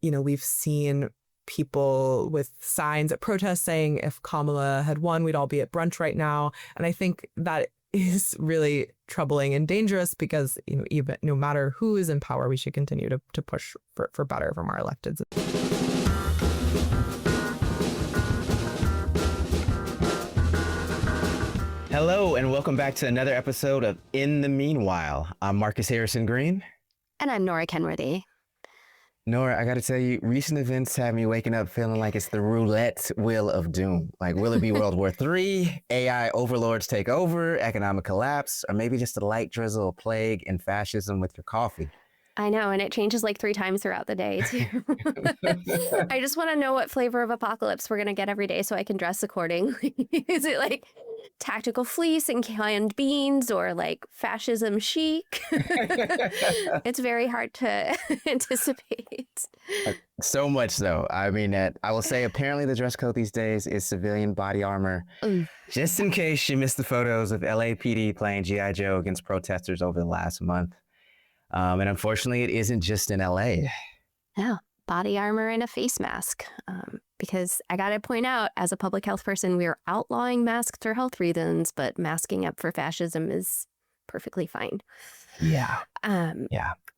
we've seen people with signs at protests saying if Kamala had won, we'd all be at brunch right now. And I think that is really troubling and dangerous because, even no matter who is in power, we should continue to push for better from our electeds. Hello, and welcome back to another episode of In the Meanwhile. I'm Marcus Harrison Green. And I'm Nora Kenworthy. Nora, I got to tell you, recent events have me waking up feeling like it's the roulette wheel of doom. Like, will it be World War III, AI overlords take over, economic collapse, or maybe just a light drizzle of plague and fascism with your coffee? I know, and it changes like 3 times throughout the day, too. I just want to know what flavor of apocalypse we're going to get every day so I can dress accordingly. Is it like tactical fleece and canned beans or like fascism chic? It's very hard to anticipate. So much so. I mean, I will say apparently the dress code these days is civilian body armor. Just in case you missed the photos of LAPD playing G.I. Joe against protesters over the last month. And unfortunately, it isn't just in LA. Yeah, body armor and a face mask. Because I got to point out, as a public health person, we are outlawing masks for health reasons, but masking up for fascism is perfectly fine. Yeah.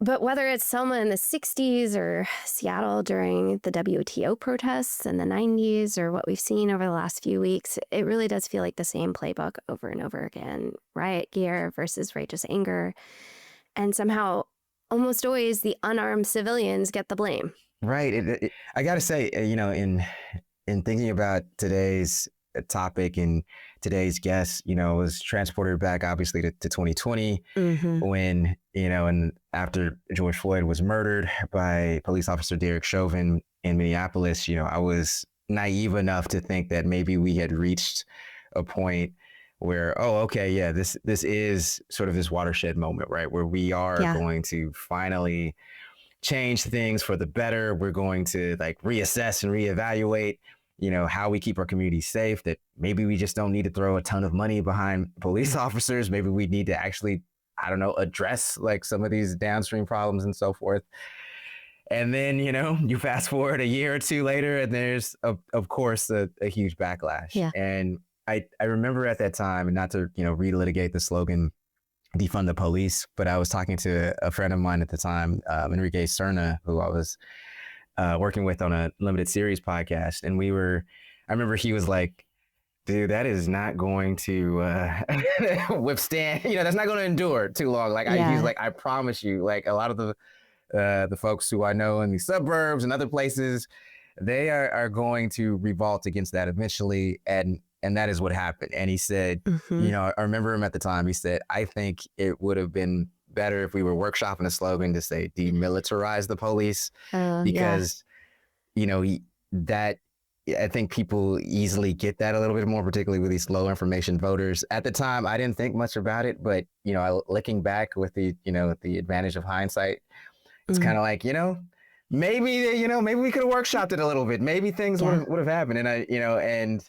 But whether it's Selma in the 60s or Seattle during the WTO protests in the 90s or what we've seen over the last few weeks, it really does feel like the same playbook over and over again. Riot gear versus righteous anger. And somehow, almost always, the unarmed civilians get the blame. Right. I got to say, in thinking about today's topic and today's guest, was transported back, obviously, to 2020 when, and after George Floyd was murdered by police officer Derek Chauvin in Minneapolis, I was naive enough to think that maybe we had reached a point where, this is sort of this watershed moment, right? Where we are going to finally change things for the better. We're going to reassess and reevaluate, how we keep our communities safe, that maybe we just don't need to throw a ton of money behind police officers. Maybe we need to actually, address some of these downstream problems and so forth. And then, you fast forward a year or two later and there's, of course, a huge backlash. Yeah. And I remember at that time, and not to, relitigate the slogan, defund the police, but I was talking to a friend of mine at the time, Enrique Cerna, who I was working with on a limited series podcast. And I remember he was like, dude, that is not going to withstand, that's not going to endure too long. He's like, I promise you, a lot of the folks who I know in the suburbs and other places, they are going to revolt against that eventually. And that is what happened. And he said, I remember him at the time, he said, I think it would have been better if we were workshopping a slogan to say demilitarize the police, because, I think people easily get that a little bit more, particularly with these low information voters. At the time, I didn't think much about it, but, looking back with the advantage of hindsight, it's kind of like, maybe we could have workshopped it a little bit. Maybe things would have happened. And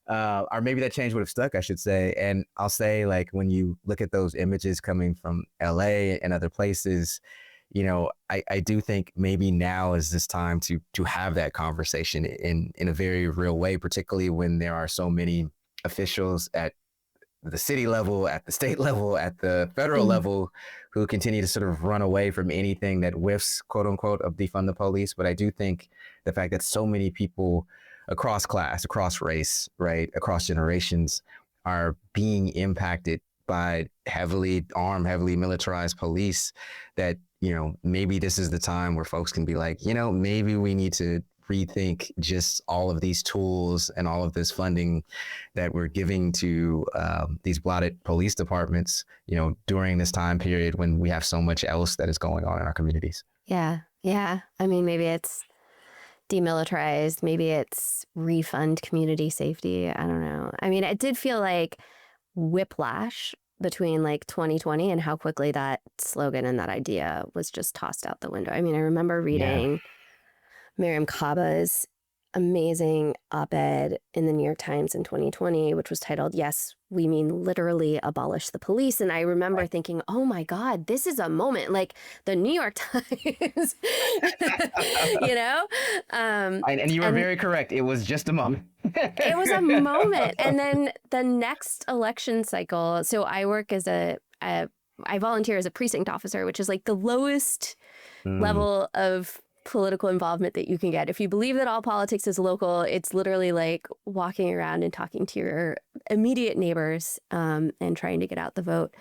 or maybe that change would have stuck, I should say. And I'll say, when you look at those images coming from LA and other places, I do think maybe now is this time to have that conversation in a very real way, particularly when there are so many officials at the city level, at the state level, at the federal level, who continue to sort of run away from anything that whiffs, quote unquote, of defund the police. But I do think the fact that so many people across class, across race, right, across generations are being impacted by heavily armed, heavily militarized police, that, maybe this is the time where folks can be like, maybe we need to rethink just all of these tools and all of this funding that we're giving to these blotted police departments, during this time period when we have so much else that is going on in our communities. Yeah. I mean, maybe it's demilitarized, maybe it's refund community safety. I don't know. I mean, it did feel like whiplash between 2020 and how quickly that slogan and that idea was just tossed out the window. I mean, I remember reading Miriam Kaba's amazing op-ed in the New York Times in 2020, which was titled, "Yes, we mean literally abolish the police." And I remember thinking, oh my God, this is a moment, like the New York Times, you know? And you were very correct. It was just a moment. It was a moment. And then the next election cycle, so I work as I volunteer as a precinct officer, which is like the lowest level of political involvement that you can get. If you believe that all politics is local, it's literally like walking around and talking to your immediate neighbors and trying to get out the vote.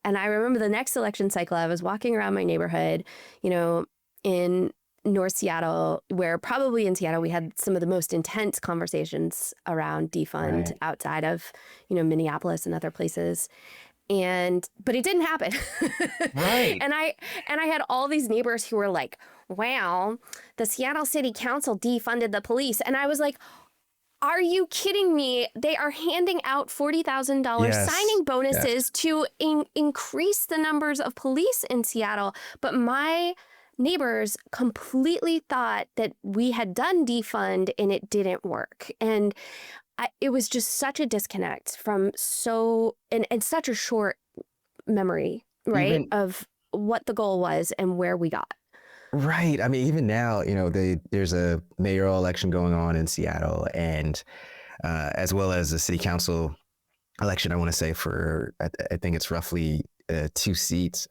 And I remember the next election cycle, I was walking around my neighborhood, you know, in North Seattle, where probably in Seattle we had some of the most intense conversations around defund outside of, you know, Minneapolis and other places. But it didn't happen. Right. And I had all these neighbors who were like, wow, the Seattle City Council defunded the police. And I was like, are you kidding me? They are handing out $40,000 signing bonuses to increase the numbers of police in Seattle. But my neighbors completely thought that we had done defund and it didn't work. And it was just such a disconnect from and such a short memory, right, of what the goal was and where we got. Right. I mean, even now, you know, there's a mayoral election going on in Seattle, and as well as a city council election, I want to say for, I think it's roughly 3 seats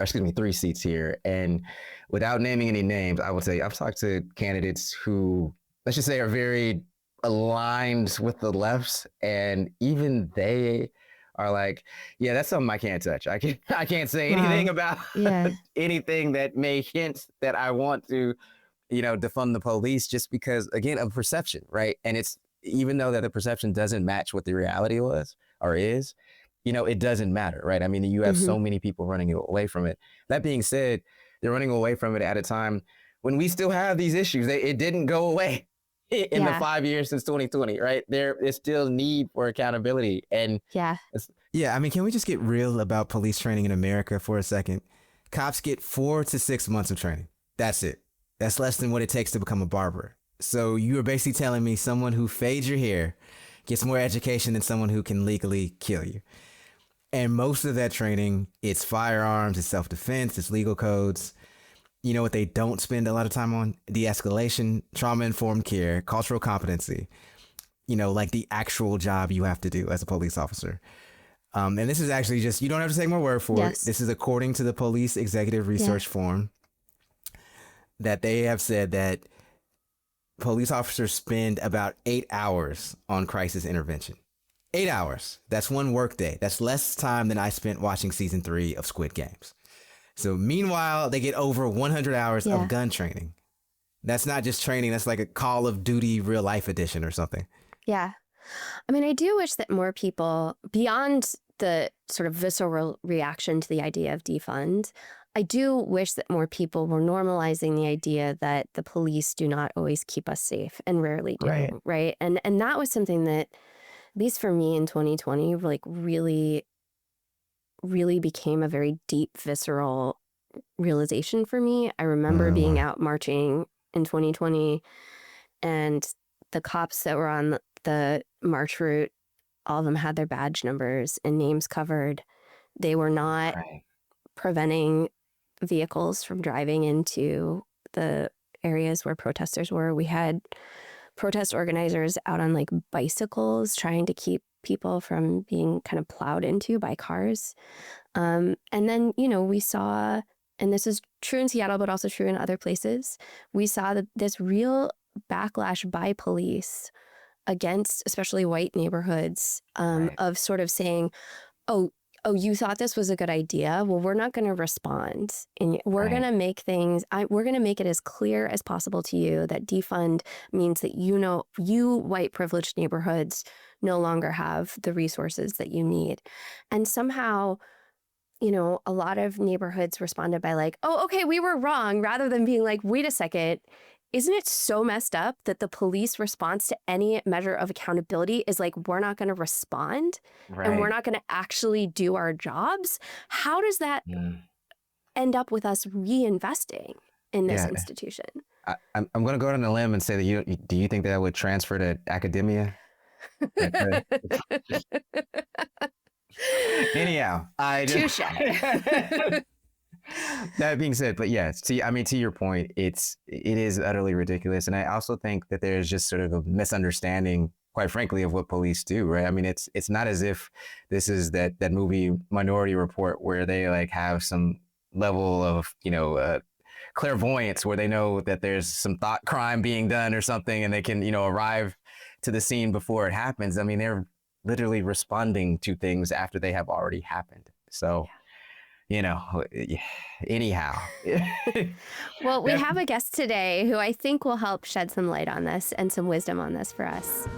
here. And without naming any names, I would say I've talked to candidates who, let's just say, are very aligned with the lefts, and even they are like, yeah, that's something I can't touch. I can't say anything about anything that may hint that I want to, you know, defund the police, just because, again, of perception, right? And it's, even though that the perception doesn't match what the reality was or is, you know, it doesn't matter, right? I mean, you have so many people running away from it. That being said, they're running away from it at a time when we still have these issues. It didn't go away in the 5 years since 2020, right? There is still need for accountability. And I mean, can we just get real about police training in America for a second? Cops get 4 to 6 months of training. That's it. That's less than what it takes to become a barber. So you are basically telling me someone who fades your hair gets more education than someone who can legally kill you. And most of that training, it's firearms, it's self-defense, it's legal codes. You know what they don't spend a lot of time on? De-escalation, trauma-informed care, cultural competency, you know, like the actual job you have to do as a police officer. And this is actually just, you don't have to take my word for it. This is according to the Police Executive Research Forum, that they have said that police officers spend about 8 hours on crisis intervention. 8 hours. That's one work day. That's less time than I spent watching season 3 of Squid Games. So meanwhile, they get over 100 hours of gun training. That's not just training. That's like a Call of Duty real life edition or something. Yeah. I mean, I do wish that more people, beyond the sort of visceral reaction to the idea of defund, I do wish that more people were normalizing the idea that the police do not always keep us safe and rarely do. Right. And that was something that, at least for me in 2020, like really became a very deep, visceral realization for me. I remember being out marching in 2020, and the cops that were on the march route, all of them had their badge numbers and names covered. They were not preventing vehicles from driving into the areas where protesters were. We had protest organizers out on like bicycles trying to keep people from being kind of plowed into by cars. And then, you know, we saw, and this is true in Seattle, but also true in other places, we saw this real backlash by police against especially white neighborhoods of sort of saying, oh, you thought this was a good idea? Well, we're not going to respond. And we're going to make we're going to make it as clear as possible to you that defund means that, you know, you white privileged neighborhoods no longer have the resources that you need. And somehow, you know, a lot of neighborhoods responded by like, oh, okay, we were wrong, rather than being like, wait a second. Isn't it so messed up that the police response to any measure of accountability is like, we're not going to respond and we're not going to actually do our jobs? How does that end up with us reinvesting in this institution? I'm going to go on a limb and say that do you think that would transfer to academia? Anyhow, I just Touche. that being said, but yeah, I mean, to your point, it is utterly ridiculous, and I also think that there's just sort of a misunderstanding, quite frankly, of what police do, right? I mean, it's not as if this is that movie Minority Report where they like have some level of clairvoyance where they know that there's some thought crime being done or something, and they can arrive to the scene before it happens. I mean, they're literally responding to things after they have already happened. So. Anyhow. Well, we have a guest today who I think will help shed some light on this and some wisdom on this for us.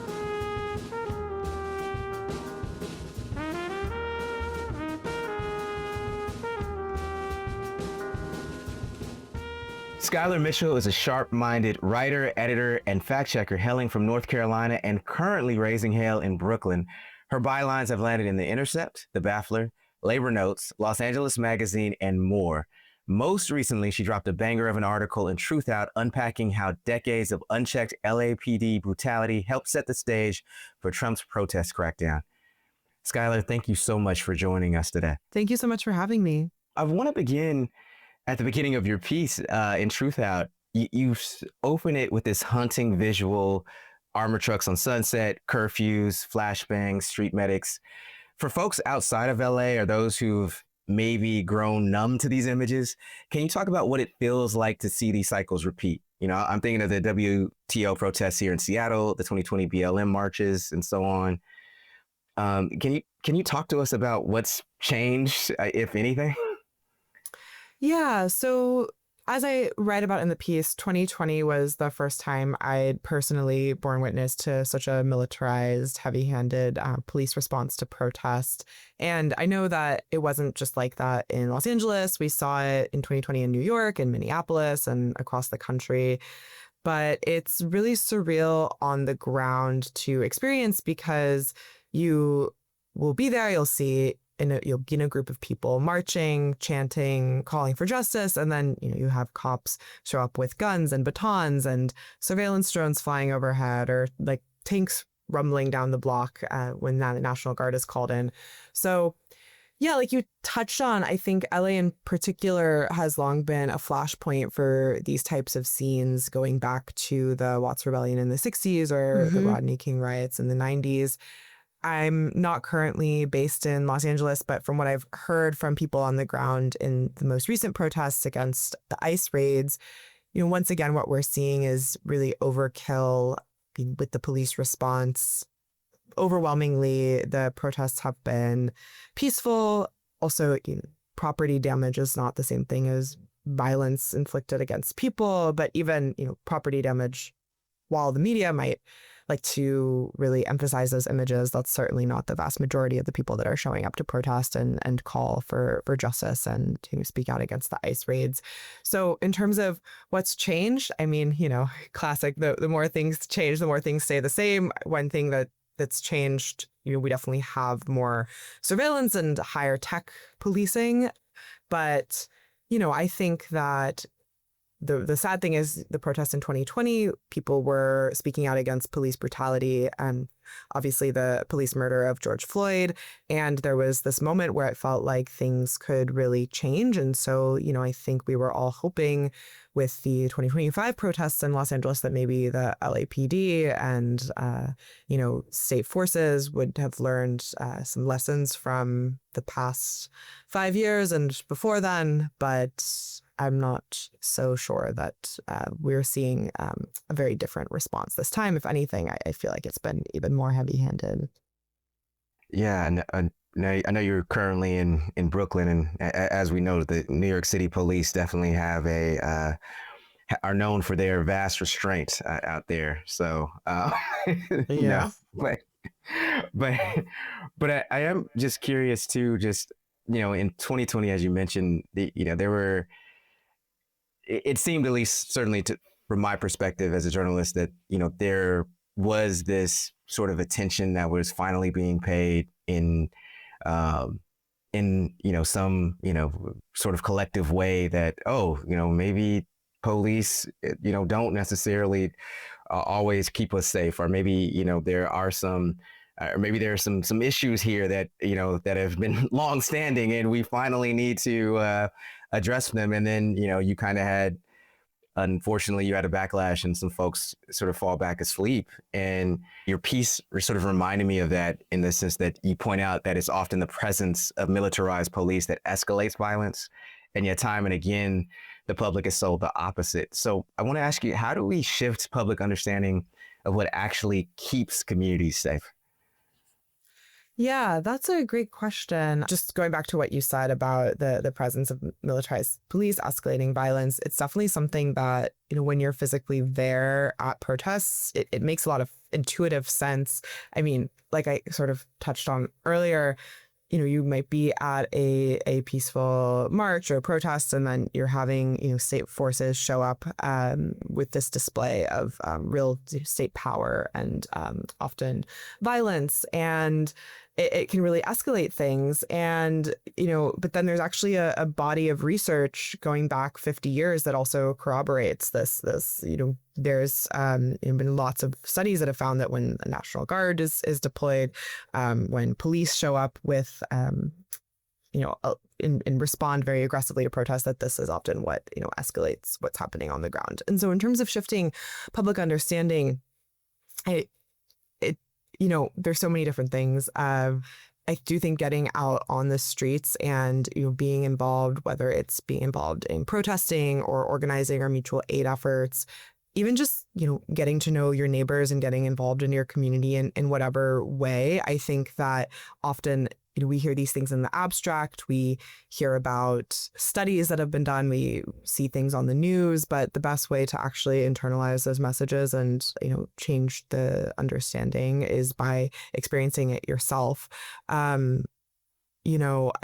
Schuyler Mitchell is a sharp-minded writer, editor, and fact-checker hailing from North Carolina and currently raising hell in Brooklyn. Her bylines have landed in The Intercept, The Baffler, Labor Notes, Los Angeles Magazine, and more. Most recently, she dropped a banger of an article in Truthout unpacking how decades of unchecked LAPD brutality helped set the stage for Trump's protest crackdown. Schuyler, thank you so much for joining us today. Thank you so much for having me. I want to begin at the beginning of your piece in Truthout. You open it with this haunting visual, armor trucks on Sunset, curfews, flashbangs, street medics. For folks outside of LA or those who've maybe grown numb to these images, can you talk about what it feels like to see these cycles repeat? I'm thinking of the WTO protests here in Seattle, the 2020 BLM marches, and so on. Can you talk to us about what's changed, if anything? Yeah, so as I write about in the piece, 2020 was the first time I'd personally borne witness to such a militarized, heavy-handed police response to protest. And I know that it wasn't just like that in Los Angeles. We saw it in 2020 in New York and Minneapolis and across the country. But it's really surreal on the ground to experience because you will be there, you'll see you'll be in a group of people marching, chanting, calling for justice, and then you have cops show up with guns and batons and surveillance drones flying overhead, or like tanks rumbling down the block when the National Guard is called in. So yeah, like you touched on, I think LA in particular has long been a flashpoint for these types of scenes, going back to the Watts Rebellion in the 60s or the Rodney King riots in the 90s. I'm not currently based in Los Angeles, but from what I've heard from people on the ground in the most recent protests against the ICE raids, once again, what we're seeing is really overkill with the police response. Overwhelmingly, the protests have been peaceful. Also, property damage is not the same thing as violence inflicted against people, but even, property damage, while the media might like to really emphasize those images, that's certainly not the vast majority of the people that are showing up to protest and call for justice and to speak out against the ICE raids. So in terms of what's changed, I mean, classic, the more things change, the more things stay the same. One thing that's changed, we definitely have more surveillance and higher tech policing. But, I think that the sad thing is the protests in 2020, people were speaking out against police brutality and obviously the police murder of George Floyd. And there was this moment where it felt like things could really change. And so, I think we were all hoping with the 2025 protests in Los Angeles that maybe the LAPD and, state forces would have learned some lessons from the past 5 years and before then. But I'm not so sure that we're seeing a very different response this time. If anything, I feel like it's been even more heavy-handed. Yeah, and I know you're currently in Brooklyn, and as we know, the New York City police definitely have are known for their vast restraint out there. So, Yeah. but I am just curious too. Just in 2020, as you mentioned, there were. It seemed, at least certainly from my perspective as a journalist, that there was this sort of attention that was finally being paid in some sort of collective way that maybe police, don't necessarily always keep us safe, or maybe, there are some, or maybe there are some issues here that, that have been long standing and we finally need to address them. And then, you kind of had, unfortunately, you had a backlash and some folks sort of fall back asleep. And your piece sort of reminded me of that, in the sense that you point out that it's often the presence of militarized police that escalates violence. And yet time and again, the public is sold the opposite. So I want to ask you, how do we shift public understanding of what actually keeps communities safe? Yeah, that's a great question. Just going back to what you said about the presence of militarized police escalating violence, it's definitely something that, when you're physically there at protests, it makes a lot of intuitive sense. I mean, like I sort of touched on earlier, you might be at a peaceful march or a protest, and then you're having, state forces show up with this display of real state power and often violence. And it can really escalate things. And, but then there's actually a body of research going back 50 years that also corroborates this, there's been lots of studies that have found that when the National Guard is deployed, when police show up with, and respond very aggressively to protests, that this is often what, escalates what's happening on the ground. And so in terms of shifting public understanding, there's so many different things. I do think getting out on the streets and, being involved, whether it's being involved in protesting or organizing or mutual aid efforts, even just, getting to know your neighbors and getting involved in your community in whatever way. I think that often, we hear these things in the abstract. We hear about studies that have been done. We see things on the news, but the best way to actually internalize those messages and, change the understanding is by experiencing it yourself. I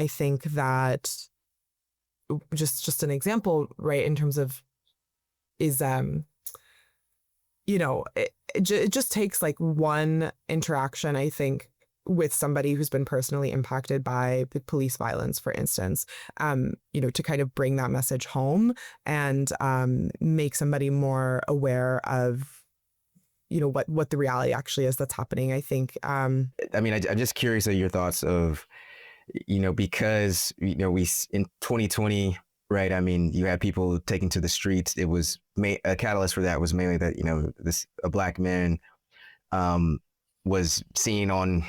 think that just an example, right, in terms of is, it just takes like one interaction, I think, with somebody who's been personally impacted by the police violence, for instance, to kind of bring that message home and make somebody more aware of, what the reality actually is that's happening. I think. I'm just curious of your thoughts of, because, we in 2020, right? I mean, you had people taking to the streets. It was a catalyst for that was mainly that, a black man was seen on,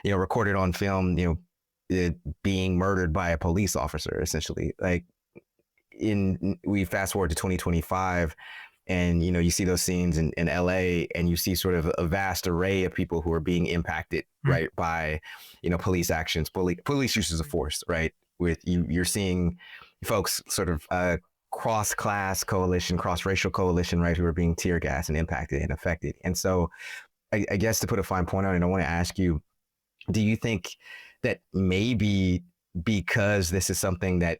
recorded on film, being murdered by a police officer, essentially. Like we fast forward to 2025 and, you see those scenes in LA and you see sort of a vast array of people who are being impacted, right, by, police actions, police uses of force, right? With you're seeing folks sort of cross-class coalition, cross-racial coalition, right, who are being tear gassed and impacted and affected. And so I guess to put a fine point on it, I want to ask you, do you think that maybe because this is something that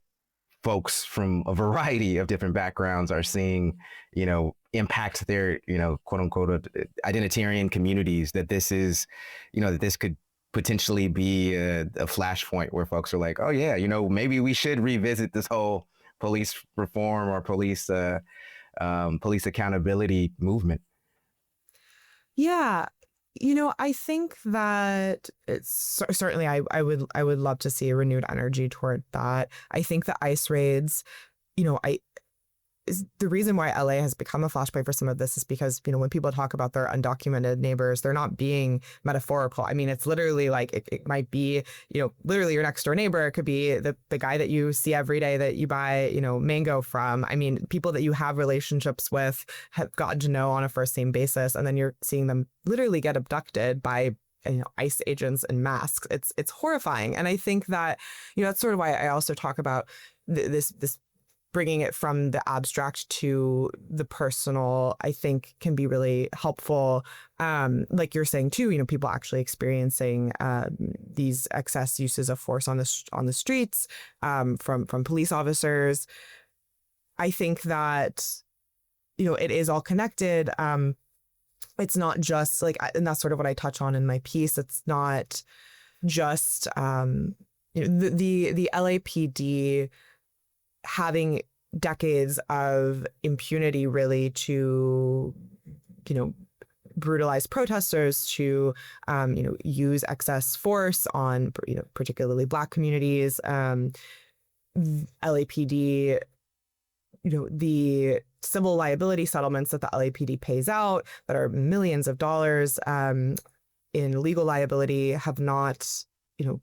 folks from a variety of different backgrounds are seeing, impact their, quote unquote, identitarian communities, that this is, that this could potentially be a flashpoint where folks are like, oh yeah, maybe we should revisit this whole police reform or police accountability movement? Yeah. I think that it's certainly I would love to see a renewed energy toward that. I think the ICE raids, is the reason why LA has become a flashpoint for some of this is because, when people talk about their undocumented neighbors, they're not being metaphorical. I mean, it's literally like it might be, literally your next door neighbor. It could be the guy that you see every day that you buy, mango from. I mean, people that you have relationships with, have gotten to know on a first name basis. And then you're seeing them literally get abducted by ICE agents in masks. It's horrifying. And I think that, that's sort of why I also talk about this bringing it from the abstract to the personal, I think can be really helpful. Like you're saying too, people actually experiencing these excess uses of force on the streets from police officers. I think that, it is all connected. It's not just like, and that's sort of what I touch on in my piece. It's not just the LAPD having decades of impunity really to, brutalize protesters, to, use excess force on, particularly Black communities. LAPD, the civil liability settlements that the LAPD pays out that are millions of dollars in legal liability have not,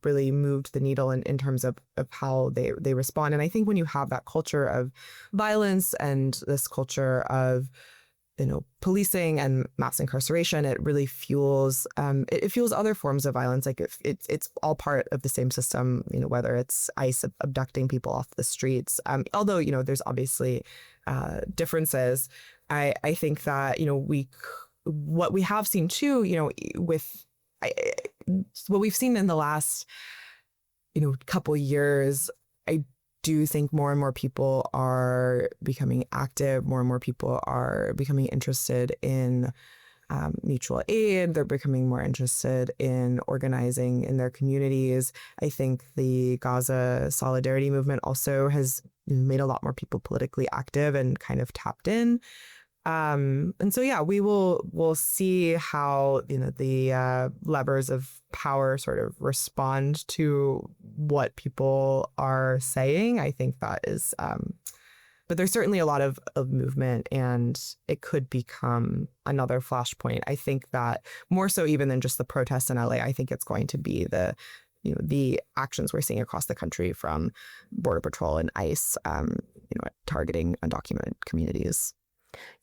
really moved the needle in terms of how they respond. And I think when you have that culture of violence and this culture of, policing and mass incarceration, it really fuels it fuels other forms of violence. Like it's all part of the same system, whether it's ICE abducting people off the streets. Although, there's obviously differences. I think that, what we have seen too, what we've seen in the last, couple years, I do think more and more people are becoming active. More and more people are becoming interested in mutual aid. They're becoming more interested in organizing in their communities. I think the Gaza solidarity movement also has made a lot more people politically active and kind of tapped in. And so, yeah, we'll see how, the levers of power sort of respond to what people are saying. I think that is, but there's certainly a lot of movement, and it could become another flashpoint. I think that more so even than just the protests in LA, I think it's going to be the actions we're seeing across the country from Border Patrol and ICE, targeting undocumented communities.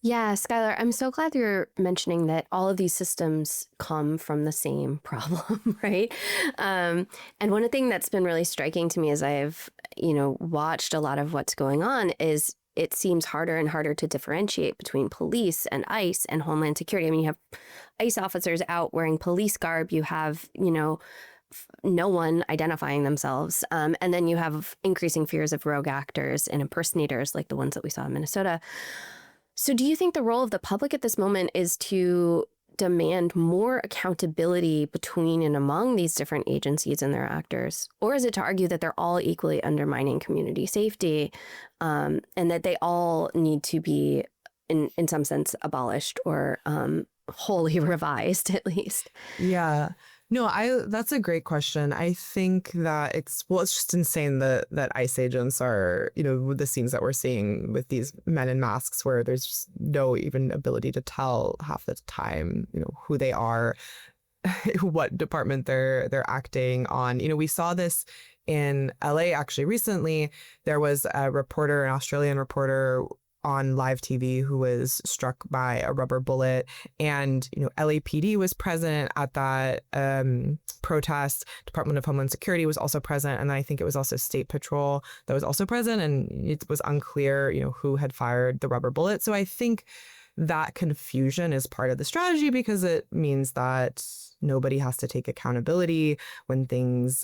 Yeah, Schuyler, I'm so glad you're mentioning that all of these systems come from the same problem, right? And one thing that's been really striking to me as I've, watched a lot of what's going on is it seems harder and harder to differentiate between police and ICE and Homeland Security. I mean, you have ICE officers out wearing police garb. You have, no one identifying themselves. And then you have increasing fears of rogue actors and impersonators like the ones that we saw in Minnesota. So do you think the role of the public at this moment is to demand more accountability between and among these different agencies and their actors? Or is it to argue that they're all equally undermining community safety, and that they all need to be, in some sense, abolished or wholly revised, at least? Yeah. No, that's a great question. I think that it's just insane that ICE agents are, the scenes that we're seeing with these men in masks where there's no even ability to tell half the time, who they are, what department they're acting on. We saw this in LA actually recently. There was a reporter, an Australian reporter on live TV who was struck by a rubber bullet, and LAPD was present at that protest. Department of Homeland Security was also present, and I think it was also State Patrol that was also present, and it was unclear who had fired the rubber bullet. So I think that confusion is part of the strategy, because it means that nobody has to take accountability when things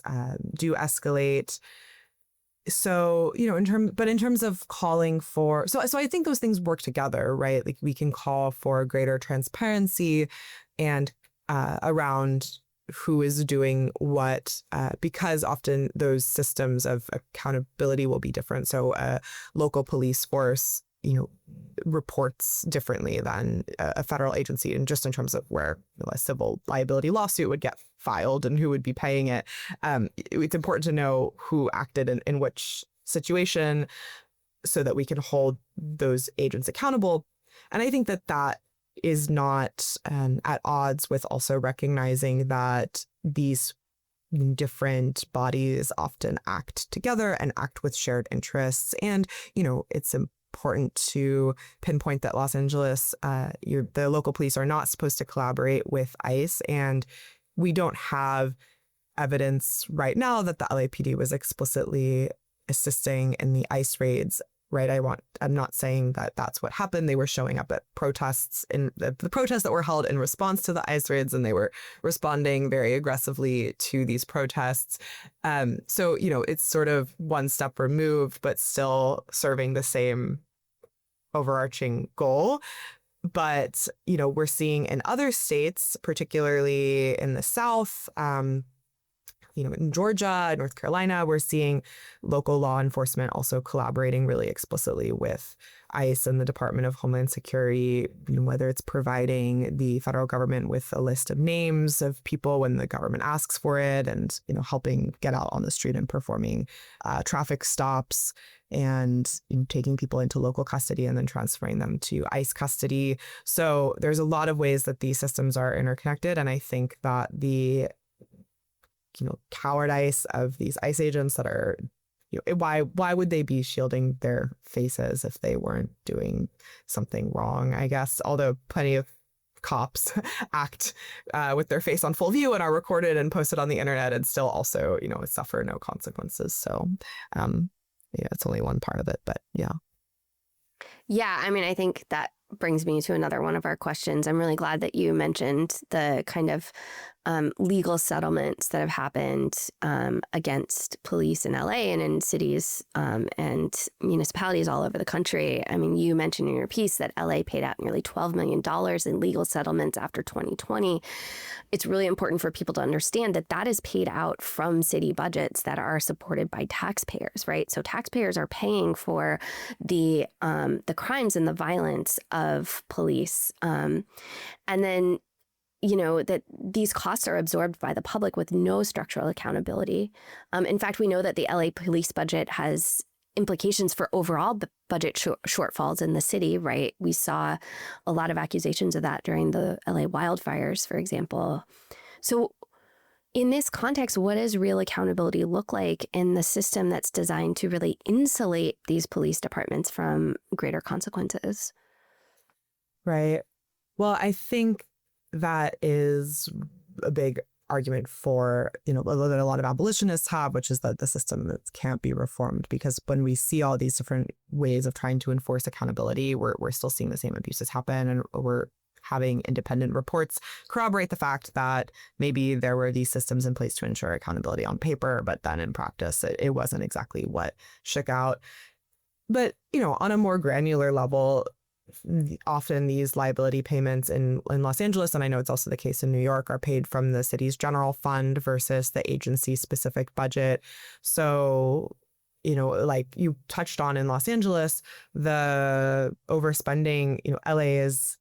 do escalate. So, in terms of calling for, so I think those things work together, right? Like we can call for greater transparency and around who is doing what, because often those systems of accountability will be different. So a local police force, reports differently than a federal agency, and just in terms of where a civil liability lawsuit would get filed and who would be paying it. It's important to know who acted in which situation so that we can hold those agents accountable. And I think that is not at odds with also recognizing that these different bodies often act together and act with shared interests. And, it's important to pinpoint that Los Angeles, the local police are not supposed to collaborate with ICE, and we don't have evidence right now that the LAPD was explicitly assisting in the ICE raids. Right. I'm not saying that that's what happened. They were showing up at protests, in the protests that were held in response to the ICE raids, and they were responding very aggressively to these protests. So, it's sort of one step removed, but still serving the same overarching goal. But, we're seeing in other states, particularly in the South, in Georgia, North Carolina, we're seeing local law enforcement also collaborating really explicitly with ICE and the Department of Homeland Security, whether it's providing the federal government with a list of names of people when the government asks for it, and helping get out on the street and performing traffic stops, and taking people into local custody and then transferring them to ICE custody. So there's a lot of ways that these systems are interconnected, and I think that the cowardice of these ICE agents that are, why would they be shielding their faces if they weren't doing something wrong, I guess, although plenty of cops act with their face on full view and are recorded and posted on the internet and still also, suffer no consequences. So, it's only one part of it, but yeah. Yeah, I mean, I think that brings me to another one of our questions. I'm really glad that you mentioned the kind of legal settlements that have happened against police in LA and in cities and municipalities all over the country. I mean, you mentioned in your piece that LA paid out nearly $12 million in legal settlements after 2020. It's really important for people to understand that that is paid out from city budgets that are supported by taxpayers, right? So taxpayers are paying for the crimes and the violence of police. And then that these costs are absorbed by the public with no structural accountability. In fact, we know that the LA police budget has implications for overall budget shortfalls in the city, right? We saw a lot of accusations of that during the LA wildfires, for example. So in this context, what does real accountability look like in the system that's designed to really insulate these police departments from greater consequences? Right. Well, I think that is a big argument for, that a lot of abolitionists have, which is that the system can't be reformed, because when we see all these different ways of trying to enforce accountability, we're still seeing the same abuses happen, and we're having independent reports corroborate the fact that maybe there were these systems in place to ensure accountability on paper, but then in practice, it wasn't exactly what shook out. But, on a more granular level, often these liability payments in Los Angeles, and I know it's also the case in New York, are paid from the city's general fund versus the agency-specific budget. So, like you touched on in Los Angeles, the overspending, LA is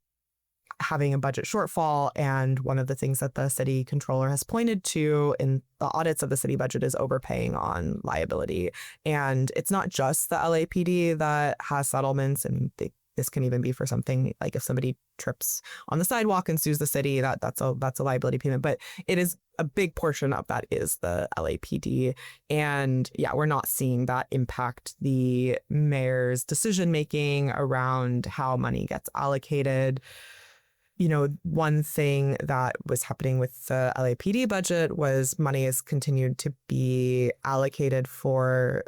having a budget shortfall. And one of the things that the city controller has pointed to in the audits of the city budget is overpaying on liability. And it's not just the LAPD that has settlements, and this can even be for something like if somebody trips on the sidewalk and sues the city, that's a liability payment. But it is a big portion of that is the LAPD. And yeah, we're not seeing that impact the mayor's decision making around how money gets allocated. One thing that was happening with the LAPD budget was money has continued to be allocated for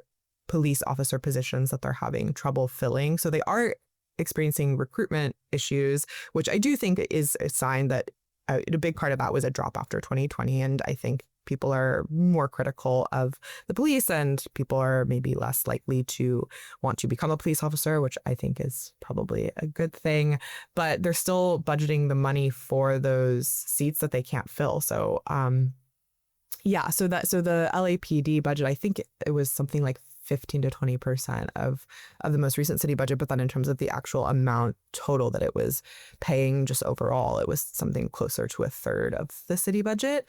police officer positions that they're having trouble filling. So they are experiencing recruitment issues, which I do think is a sign that a big part of that was a drop after 2020. And I think people are more critical of the police, and people are maybe less likely to want to become a police officer, which I think is probably a good thing. But they're still budgeting the money for those seats that they can't fill. So so the LAPD budget, I think it was something like 15 to 20% of the most recent city budget. But then in terms of the actual amount total that it was paying just overall, it was something closer to a third of the city budget.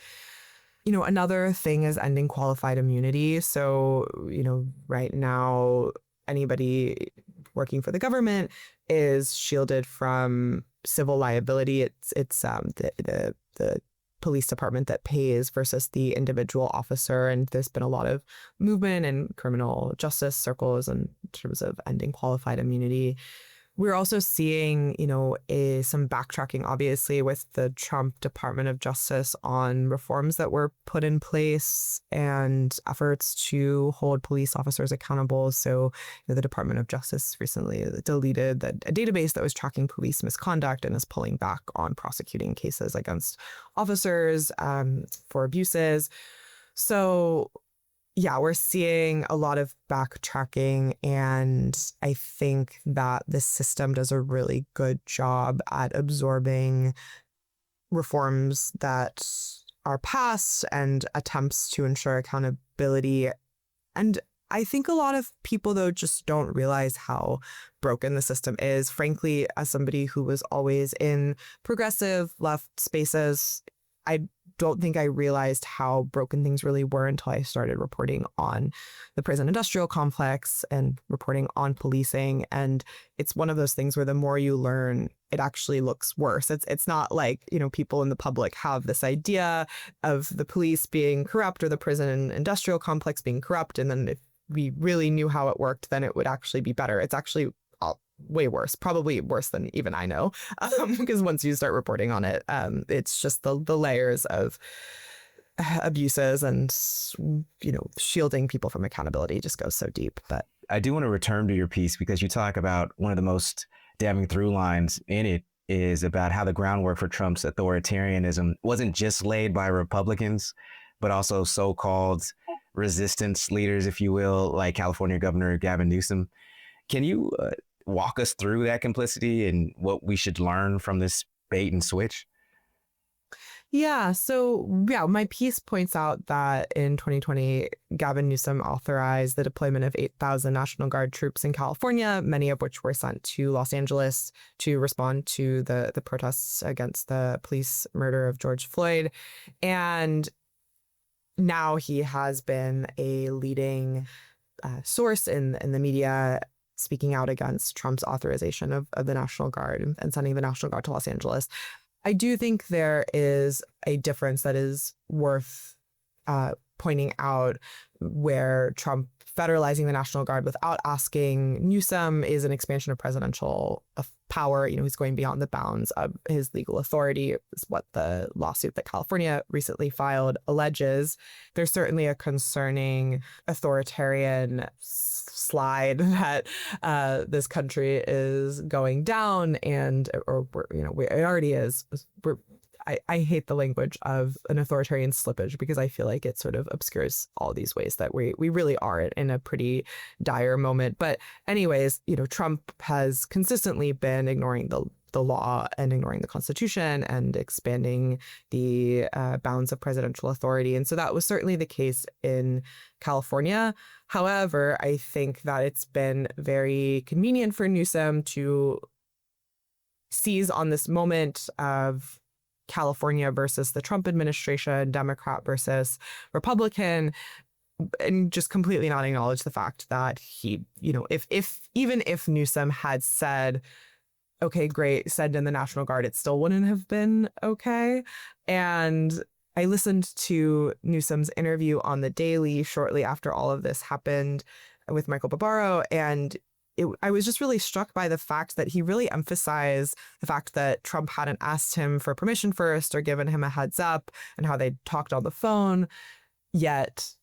Another thing is ending qualified immunity. So, right now, anybody working for the government is shielded from civil liability. It's the police department that pays versus the individual officer. And there's been a lot of movement in criminal justice circles in terms of ending qualified immunity. We're also seeing, some backtracking, obviously, with the Trump Department of Justice on reforms that were put in place and efforts to hold police officers accountable. So the Department of Justice recently deleted a database that was tracking police misconduct and is pulling back on prosecuting cases against officers for abuses. So yeah, we're seeing a lot of backtracking, and I think that this system does a really good job at absorbing reforms that our past and attempts to ensure accountability. And I think a lot of people, though, just don't realize how broken the system is. Frankly, as somebody who was always in progressive left spaces, I don't think I realized how broken things really were until I started reporting on the prison industrial complex and reporting on policing. And it's one of those things where the more you learn, it actually looks worse. It's not like, people in the public have this idea of the police being corrupt or the prison industrial complex being corrupt. And then if we really knew how it worked, then it would actually be better. It's actually way worse, probably worse than even I know, because once you start reporting on it, it's just the layers of abuses and, shielding people from accountability just goes so deep. But I do want to return to your piece because you talk about one of the most damning through lines in it is about how the groundwork for Trump's authoritarianism wasn't just laid by Republicans, but also so-called resistance leaders, if you will, like California Governor Gavin Newsom. Can you walk us through that complicity and what we should learn from this bait and switch? Yeah. So, my piece points out that in 2020, Gavin Newsom authorized the deployment of 8,000 National Guard troops in California, many of which were sent to Los Angeles to respond to the protests against the police murder of George Floyd. And now he has been a leading source in the media speaking out against Trump's authorization of the National Guard and sending the National Guard to Los Angeles. I do think there is a difference that is worth pointing out where Trump federalizing the National Guard without asking Newsom is an expansion of presidential power. He's going beyond the bounds of his legal authority, is what the lawsuit that California recently filed alleges. There's certainly a concerning authoritarian slide that this country is going down, it already is. I hate the language of an authoritarian slippage because I feel like it sort of obscures all these ways that we really are in a pretty dire moment. But anyways, Trump has consistently been ignoring the law and ignoring the Constitution and expanding the bounds of presidential authority. And so that was certainly the case in California. However, I think that it's been very convenient for Newsom to seize on this moment of California versus the Trump administration, Democrat versus Republican, and just completely not acknowledge the fact that he, if Newsom had said, okay, great, send in the National Guard, it still wouldn't have been okay. And I listened to Newsom's interview on The Daily shortly after all of this happened with Michael Barbaro, and I was just really struck by the fact that he really emphasized the fact that Trump hadn't asked him for permission first or given him a heads up, and how they talked on the phone, yet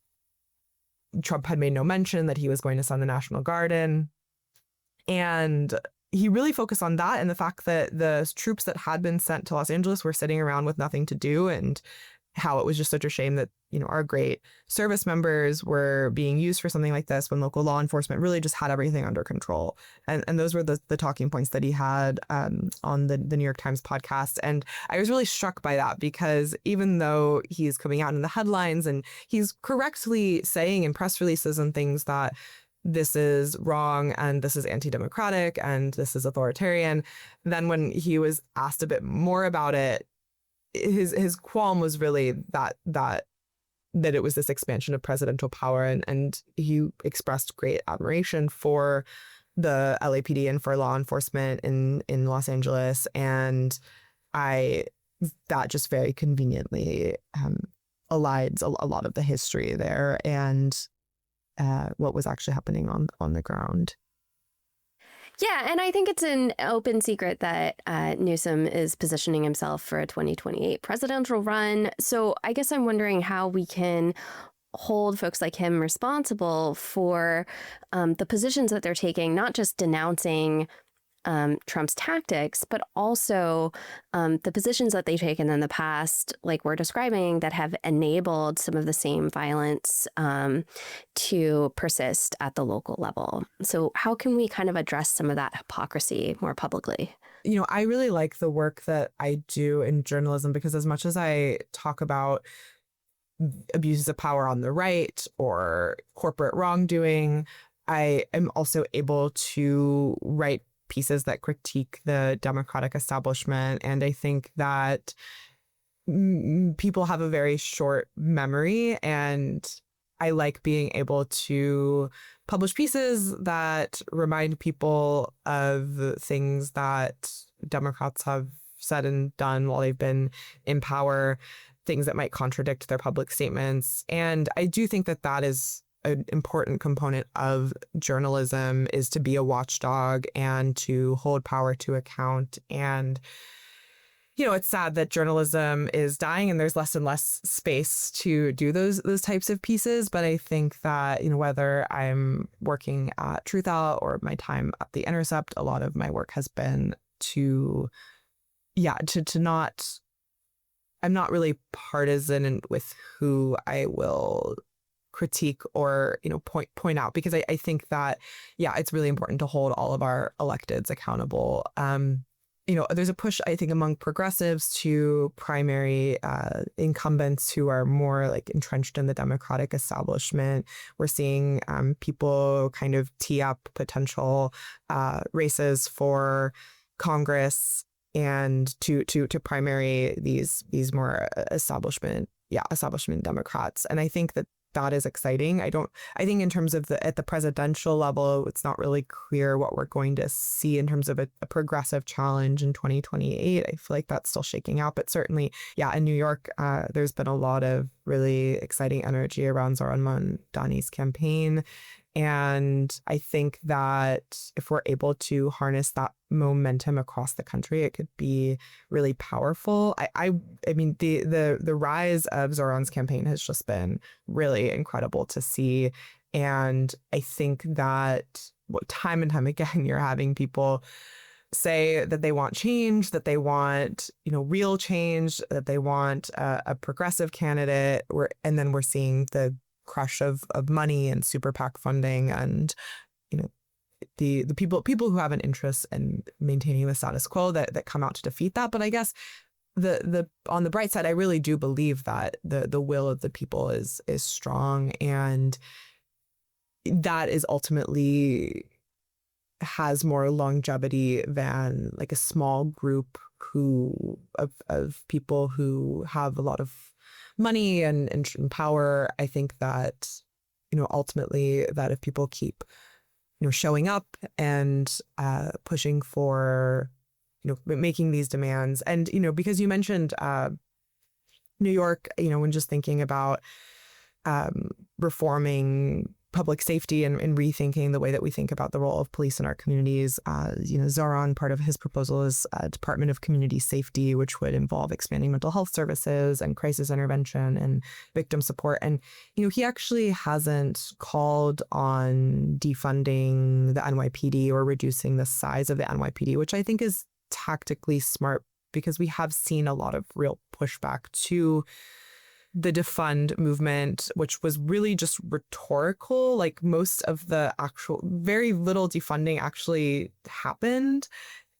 Trump had made no mention that he was going to send the National Guard in. And he really focused on that and the fact that the troops that had been sent to Los Angeles were sitting around with nothing to do, and how it was just such a shame that, our great service members were being used for something like this when local law enforcement really just had everything under control. And those were the talking points that he had on the New York Times podcast. And I was really struck by that because even though he's coming out in the headlines and he's correctly saying in press releases and things that this is wrong and this is anti-democratic and this is authoritarian, then when he was asked a bit more about it, his qualm was really that it was this expansion of presidential power, and he expressed great admiration for the LAPD and for law enforcement in Los Angeles, and that just very conveniently elides a lot of the history there and what was actually happening on the ground. Yeah, and I think it's an open secret that Newsom is positioning himself for a 2028 presidential run. So I guess I'm wondering how we can hold folks like him responsible for the positions that they're taking, not just denouncing Trump's tactics, but also the positions that they've taken in the past, like we're describing, that have enabled some of the same violence to persist at the local level. So how can we kind of address some of that hypocrisy more publicly? I really like the work that I do in journalism because as much as I talk about abuses of power on the right or corporate wrongdoing, I am also able to write pieces that critique the democratic establishment. And I think that people have a very short memory, and I like being able to publish pieces that remind people of things that Democrats have said and done while they've been in power, things that might contradict their public statements. And I do think that that is an important component of journalism, is to be a watchdog and to hold power to account. And it's sad that journalism is dying and there's less and less space to do those types of pieces. But I think that, whether I'm working at Truthout or my time at The Intercept, a lot of my work has been to not, I'm not really partisan with who I will critique or, point out, because I think that, it's really important to hold all of our electeds accountable. There's a push, I think, among progressives to primary incumbents who are more like entrenched in the Democratic establishment. We're seeing people kind of tee up potential races for Congress and to primary these more establishment Democrats. And I think that is exciting. I think in terms of at the presidential level, it's not really clear what we're going to see in terms of a progressive challenge in 2028. I feel like that's still shaking out, but certainly, in New York, there's been a lot of really exciting energy around Zoran Mamdani's campaign. And I think that if we're able to harness that momentum across the country, it could be really powerful. I mean, the rise of Zoran's campaign has just been really incredible to see. And I think that time and time again, you're having people say that they want change, that they want, real change, that they want a progressive candidate, and then we're seeing the crush of money and super PAC funding and the people who have an interest in maintaining the status quo that come out to defeat that. But I guess the on the bright side, I really do believe that the will of the people is strong, and that is ultimately has more longevity than like a small group of people who have a lot of money and power. I think that, ultimately that if people keep, showing up and pushing for, making these demands. And, because you mentioned New York, when just thinking about reforming public safety and rethinking the way that we think about the role of police in our communities. Zoran, part of his proposal is a Department of Community Safety, which would involve expanding mental health services and crisis intervention and victim support. And, he actually hasn't called on defunding the NYPD or reducing the size of the NYPD, which I think is tactically smart because we have seen a lot of real pushback to the defund movement, which was really just rhetorical. Like most of the very little defunding actually happened.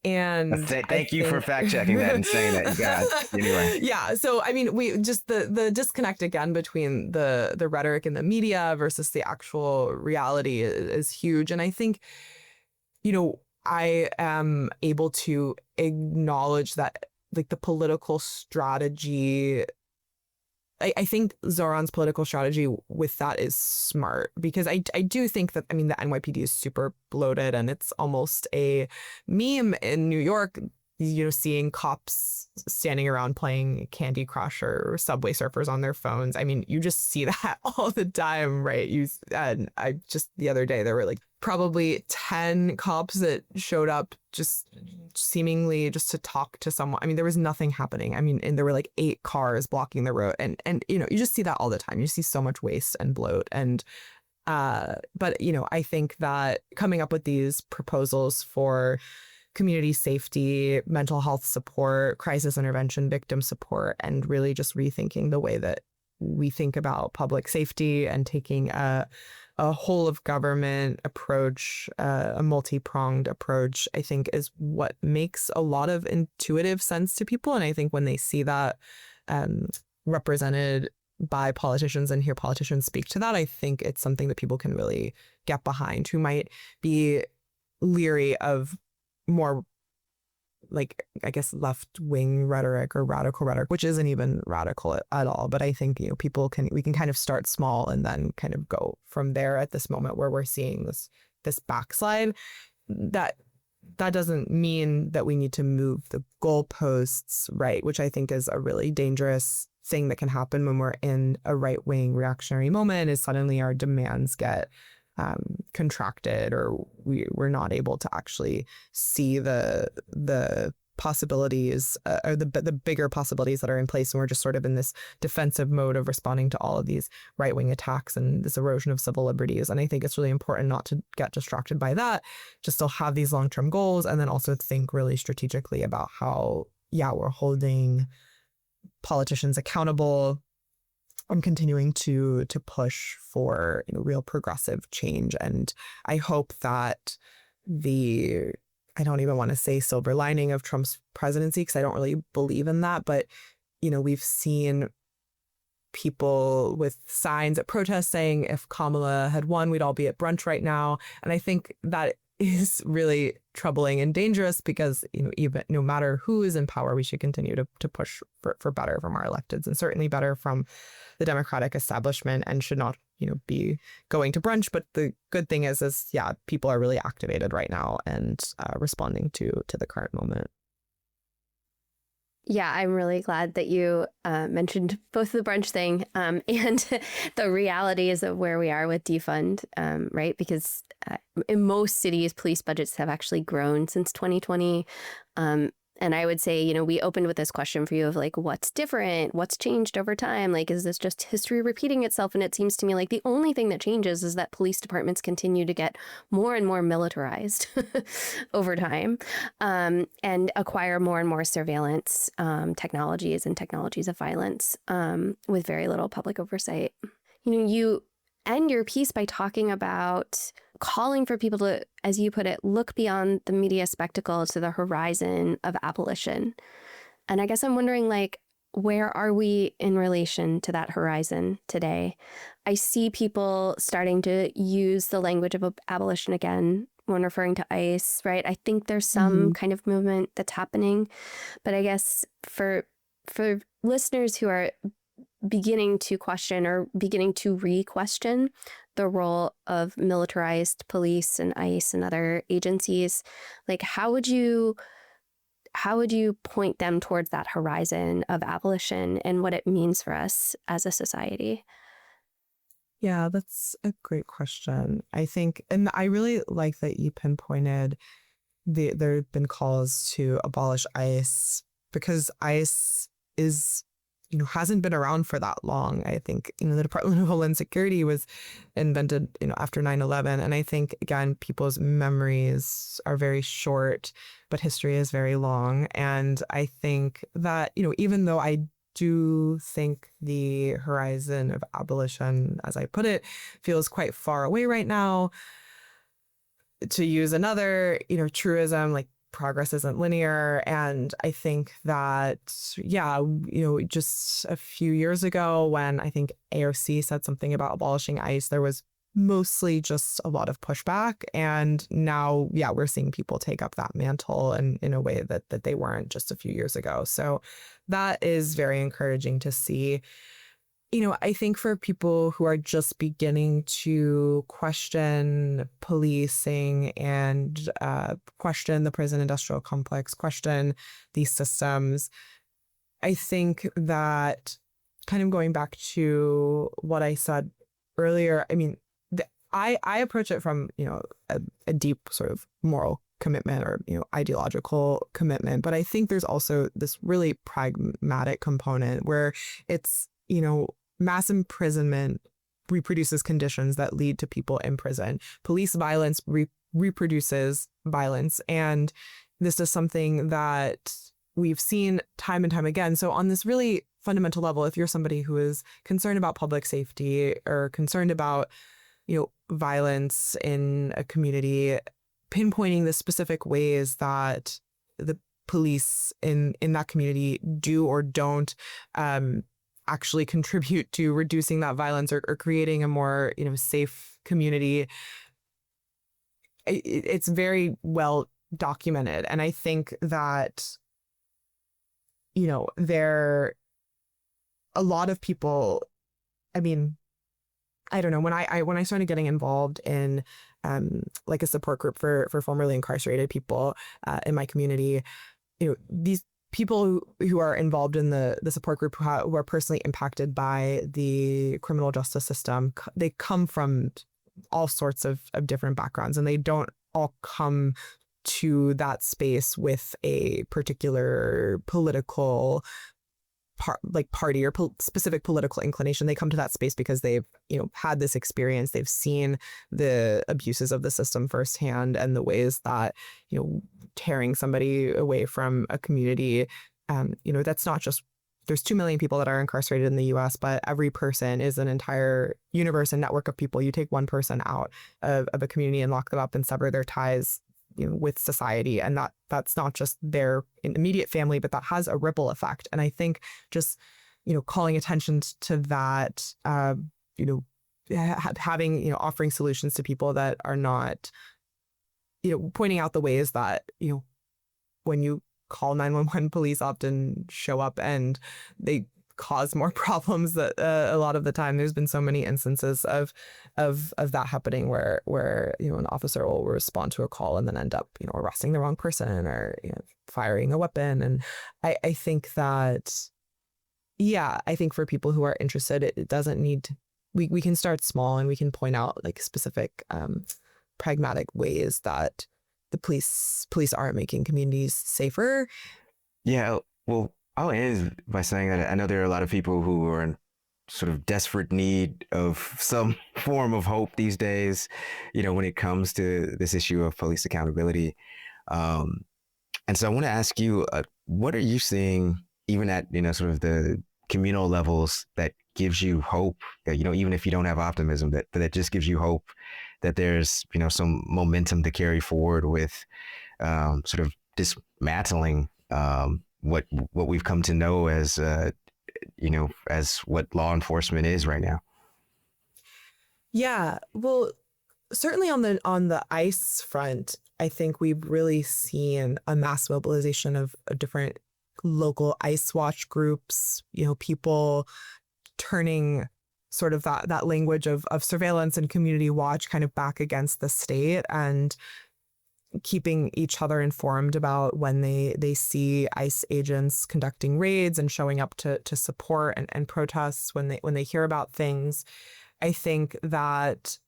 And thank you for fact checking that and saying that. You got it. Anyway. Yeah. So, I mean, we just the disconnect again between the rhetoric in the media versus the actual reality is huge. And I think, I am able to acknowledge that like the political strategy, I think Zoran's political strategy with that is smart, because I do think that, the NYPD is super bloated and it's almost a meme in New York, seeing cops standing around playing Candy Crush or Subway Surfers on their phones. You just see that all the time, right? And I just the other day, there were like probably 10 cops that showed up just seemingly just to talk to someone. There was nothing happening. And there were like 8 cars blocking the road. And you just see that all the time. You see so much waste and bloat. And but I think that coming up with these proposals for community safety, mental health support, crisis intervention, victim support, and really just rethinking the way that we think about public safety and taking a a whole of government approach, a multi-pronged approach, I think is what makes a lot of intuitive sense to people. And I think when they see that represented by politicians and hear politicians speak to that, I think it's something that people can really get behind, who might be leery of more like, I guess, left-wing rhetoric or radical rhetoric, which isn't even radical at all. But I think, we can kind of start small and then kind of go from there at this moment where we're seeing this backslide. That doesn't mean that we need to move the goalposts, right? Which I think is a really dangerous thing that can happen when we're in a right-wing reactionary moment, is suddenly our demands get contracted, or we're not able to actually see the possibilities or the bigger possibilities that are in place, and we're just sort of in this defensive mode of responding to all of these right-wing attacks and this erosion of civil liberties. And I think it's really important not to get distracted by that, just still have these long-term goals, and then also think really strategically about how we're holding politicians accountable. I'm continuing to push for real progressive change. And I hope that I don't even want to say silver lining of Trump's presidency, because I don't really believe in that. But, we've seen people with signs at protests saying if Kamala had won, we'd all be at brunch right now. And I think that is really troubling and dangerous, because even no matter who is in power, we should continue to push for better from our electeds, and certainly better from the Democratic establishment, and should not be going to brunch. But the good thing is people are really activated right now and responding to the current moment. Yeah, I'm really glad that you mentioned both the brunch thing and the realities of where we are with defund, right? Because in most cities, police budgets have actually grown since 2020. And I would say, we opened with this question for you of like, what's different? What's changed over time? Like, is this just history repeating itself? And it seems to me like the only thing that changes is that police departments continue to get more and more militarized over time, and acquire more and more surveillance technologies and technologies of violence with very little public oversight. You end your piece by talking about calling for people to, as you put it, look beyond the media spectacle to the horizon of abolition. And I guess I'm wondering, like, where are we in relation to that horizon today? I see people starting to use the language of abolition again when referring to ICE, right? I think there's some kind of movement that's happening. But I guess for listeners who are beginning to question or beginning to re-question the role of militarized police and ICE and other agencies, like how would you point them towards that horizon of abolition and what it means for us as a society? Yeah, that's a great question. I think, and I really like that you pinpointed there have been calls to abolish ICE, because ICE is hasn't been around for that long. I think, the Department of Homeland Security was invented, after 9/11. And I think, again, people's memories are very short, but history is very long. And I think that, even though I do think the horizon of abolition, as I put it, feels quite far away right now, to use another, truism, like, progress isn't linear. And I think that, just a few years ago when I think AOC said something about abolishing ICE, there was mostly just a lot of pushback. And now, we're seeing people take up that mantle and in a way that they weren't just a few years ago. So that is very encouraging to see. I think for people who are just beginning to question policing and question the prison industrial complex, question these systems, I think that, kind of going back to what I said earlier, I mean, I approach it from, a deep sort of moral commitment or, ideological commitment. But I think there's also this really pragmatic component where it's, mass imprisonment reproduces conditions that lead to people in prison. Police violence reproduces violence. And this is something that we've seen time and time again. So on this really fundamental level, if you're somebody who is concerned about public safety or concerned about violence in a community, pinpointing the specific ways that the police in that community do or don't actually contribute to reducing that violence or creating a more safe community. It's very well documented, and I think that there a lot of people. I mean, I don't know, when I started getting involved in like a support group for formerly incarcerated people in my community, these people who are involved in the support group who are personally impacted by the criminal justice system, they come from all sorts of different backgrounds, and they don't all come to that space with a particular political party or specific political inclination. They come to that space because they've had this experience. They've seen the abuses of the system firsthand, and the ways that tearing somebody away from a community, that's not just, there's 2 million people that are incarcerated in the US, but every person is an entire universe and network of people. You take one person out of a community and lock them up and sever their ties with society, and that's not just their immediate family, but that has a ripple effect. And I think just calling attention to that, having offering solutions to people that are not, pointing out the ways that when you call 911, police often show up and they cause more problems. That a lot of the time there's been so many instances of that happening where an officer will respond to a call and then end up arresting the wrong person or firing a weapon. And I think that I think for people who are interested, it doesn't need to, we can start small, and we can point out like specific pragmatic ways that the police are making communities safer. Yeah, well, I'll end by saying that I know there are a lot of people who are in sort of desperate need of some form of hope these days, when it comes to this issue of police accountability. And so I want to ask you, what are you seeing even at, sort of the communal levels that gives you hope that, even if you don't have optimism, that just gives you hope that there's, some momentum to carry forward with sort of dismantling what we've come to know as, as what law enforcement is right now? Yeah, well, certainly on the ICE front, I think we've really seen a mass mobilization of different local ICE watch groups, people turning sort of that language of surveillance and community watch kind of back against the state, and keeping each other informed about when they see ICE agents conducting raids and showing up to support and protests when they hear about things. I think that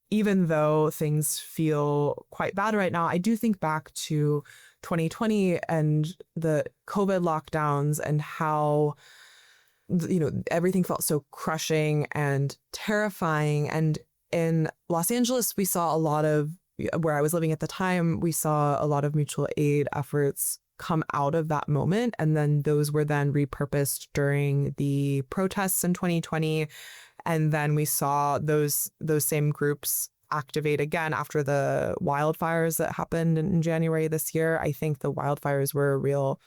even though things feel quite bad right now, I do think back to 2020 and the COVID lockdowns and how everything felt so crushing and terrifying. And in Los Angeles, we saw a lot of, where I was living at the time, we saw a lot of mutual aid efforts come out of that moment. And then those were then repurposed during the protests in 2020. And then we saw those same groups activate again after the wildfires that happened in January this year. I think the wildfires were a real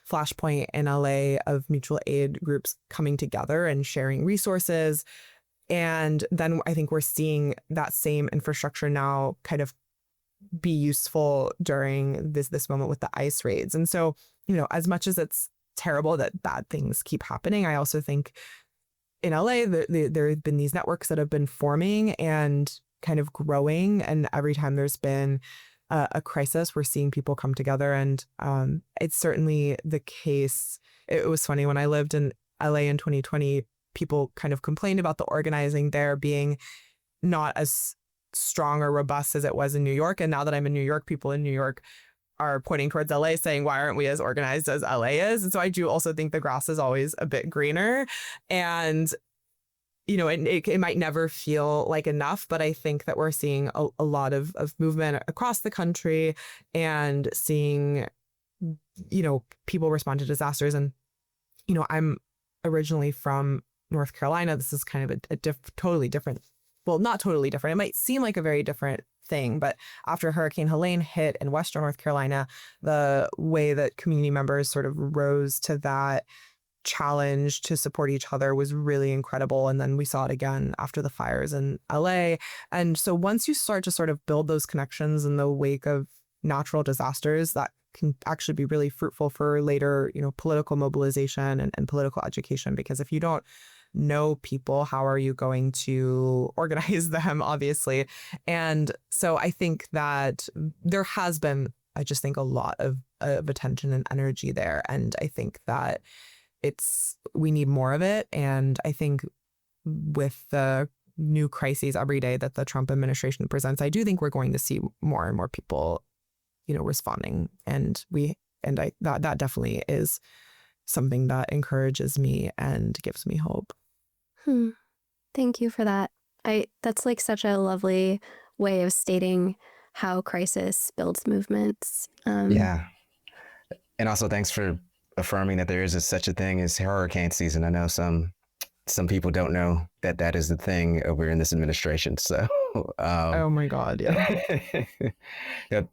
flashpoint in LA of mutual aid groups coming together and sharing resources. And then I think we're seeing that same infrastructure now kind of be useful during this moment with the ICE raids. And so, as much as it's terrible that bad things keep happening, I also think in LA, there have been these networks that have been forming and kind of growing. And every time there's been a crisis, we're seeing people come together. And it's certainly the case. It was funny when I lived in LA in 2020, people kind of complained about the organizing there being not as strong or robust as it was in New York. And now that I'm in New York, people in New York are pointing towards LA saying, why aren't we as organized as LA is? And so I do also think the grass is always a bit greener. And, it might never feel like enough, but I think that we're seeing a lot of movement across the country and seeing, people respond to disasters. And, I'm originally from North Carolina. This is kind of a totally different well, not totally different. It might seem like a very different thing, but after Hurricane Helene hit in Western North Carolina, the way that community members sort of rose to that challenge to support each other was really incredible. And then we saw it again after the fires in LA. And so once you start to sort of build those connections in the wake of natural disasters, that can actually be really fruitful for later, political mobilization and political education. Because if you don't know people, how are you going to organize them, obviously? And so I think that there has been, I just think, a lot of attention and energy there. And I think that we need more of it. And I think with the new crises every day that the Trump administration presents, I do think we're going to see more and more people, responding. And that definitely is something that encourages me and gives me hope. Thank you for that. That's like such a lovely way of stating how crisis builds movements. Yeah. And also thanks for affirming that there is such a thing as hurricane season. I know some people don't know that is the thing over in this administration. So, oh my God, yeah.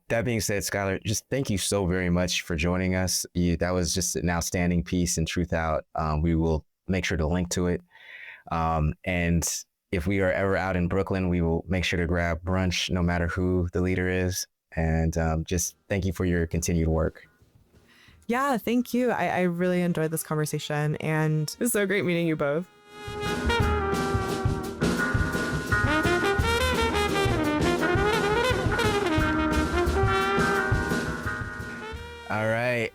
That being said, Schuyler, just thank you so very much for joining us. That was just an outstanding piece in Truthout. We will make sure to link to it. And if we are ever out in Brooklyn, we will make sure to grab brunch, no matter who the leader is. And just thank you for your continued work. Yeah, thank you. I really enjoyed this conversation, and it was so great meeting you both. All right.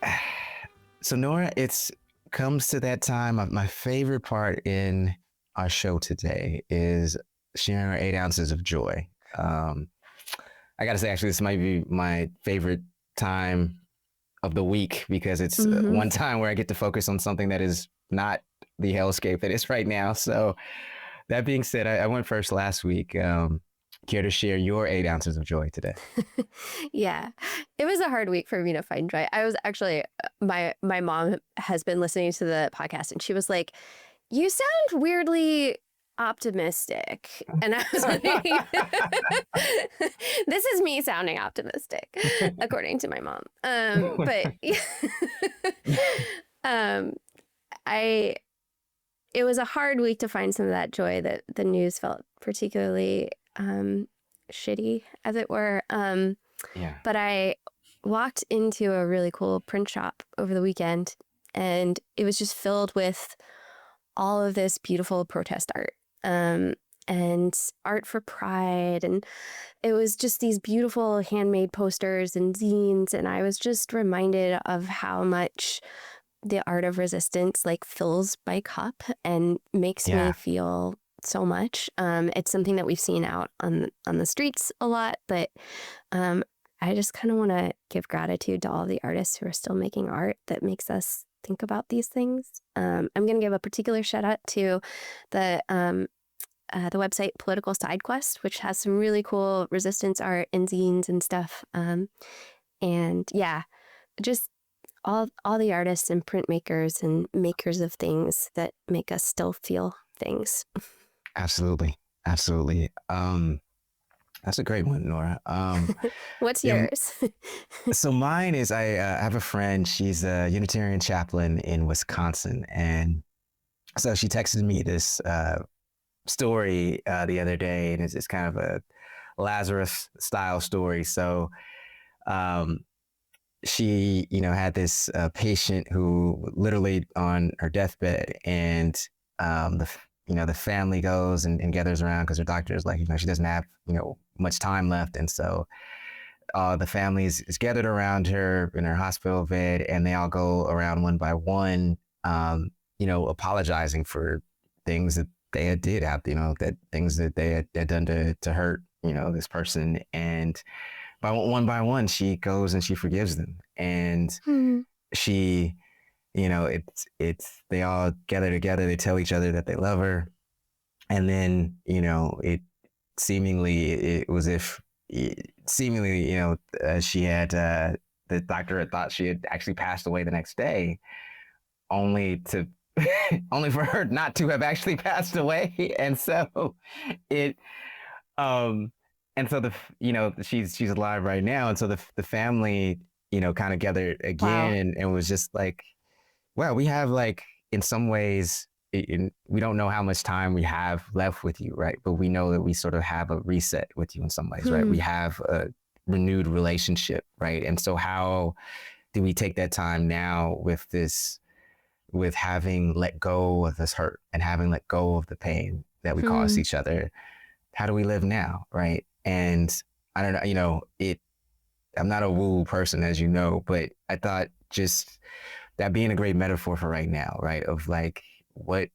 So Nora, comes to that time. My favorite part in our show today is sharing our 8 ounces of joy. I got to say, actually, this might be my favorite time of the week because it's one time where I get to focus on something that is not the hellscape that is right now. So that being said, I went first last week. Care to share your 8 ounces of joy today? Yeah, it was a hard week for me to find joy. I was actually, my mom has been listening to the podcast and she was like, "You sound weirdly optimistic." And I was like, this is me sounding optimistic, according to my mom. But it was a hard week to find some of that joy. That the news felt particularly shitty, as it were. Yeah. But I walked into a really cool print shop over the weekend, and it was just filled with all of this beautiful protest art. And art for pride. And it was just these beautiful handmade posters and zines. And I was just reminded of how much the art of resistance fills my cup and makes me feel so much. It's something that we've seen out on the streets a lot, but I just kind of want to give gratitude to all the artists who are still making art that makes us think about these things. I'm going to give a particular shout out to the website Political Side Quest, which has some really cool resistance art and zines and stuff. And yeah, just all the artists and printmakers and makers of things that make us still feel things. Absolutely. That's a great one, Nora. What's yours? So mine is, I have a friend, she's a Unitarian chaplain in Wisconsin. And so she texted me this story the other day, and it's kind of a Lazarus style story. So she, had this patient who literally on her deathbed, and the family goes and gathers around because her doctor is like, she doesn't have, much time left. And so the family is gathered around her in her hospital bed, and they all go around one by one, apologizing for things that they had did out, that things that they had done to hurt, this person. And by one, she goes and she forgives them. And she, it's they all gather together, they tell each other that they love her. And then, it was if she had, the doctor had thought she had actually passed away the next day, only to only for her not to have actually passed away. And so it, and so she's alive right now. And so the family, kind of gathered again. Wow. And was just like, well, we have like, in some ways, we don't know how much time we have left with you, right? But we know that we sort of have a reset with you in some ways, right? We have a renewed relationship, right? And so how do we take that time now with having let go of this hurt and having let go of the pain that we caused each other? How do we live now, right? And I don't know, I'm not a woo person, as you know, but I thought just that being a great metaphor for right now, right? Of like, what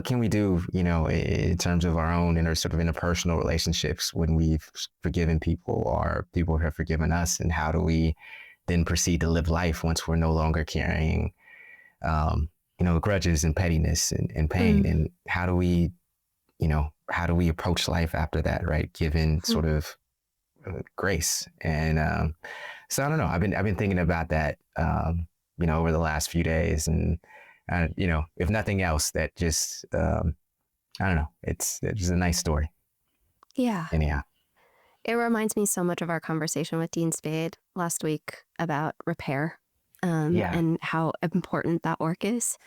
can we do, in terms of our own sort of interpersonal relationships when we've forgiven people or people have forgiven us, and how do we then proceed to live life once we're no longer carrying, grudges and pettiness and pain, and how do we approach life after that, right? Given sort of grace. And so I don't know. I've been thinking about that, over the last few days, and if nothing else, that just I don't know. It's just a nice story. Yeah. Anyhow, it reminds me so much of our conversation with Dean Spade last week about repair, and how important that work is,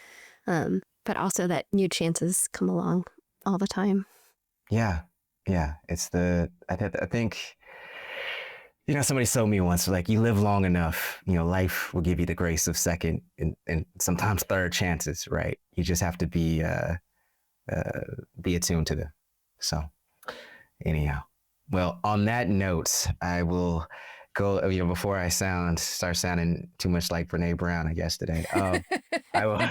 but also that new chances come along all the time. Yeah. It's I think. Somebody told me once, like, you live long enough, life will give you the grace of second and sometimes third chances, right? You just have to be attuned to them. So anyhow, well, on that note, I will go, before I start sounding too much like Brene Brown, I guess, today. I will,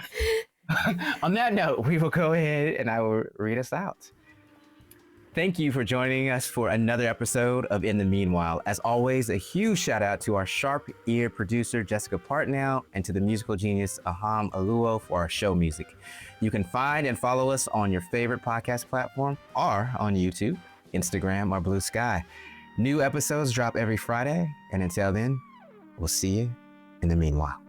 on that note, we will go ahead and I will read us out. Thank you for joining us for another episode of In the Meanwhile. As always, a huge shout out to our sharp-eared producer, Jessica Partnow, and to the musical genius, Aham Aluo, for our show music. You can find and follow us on your favorite podcast platform or on YouTube, Instagram, or Blue Sky. New episodes drop every Friday, and until then, we'll see you in the meanwhile.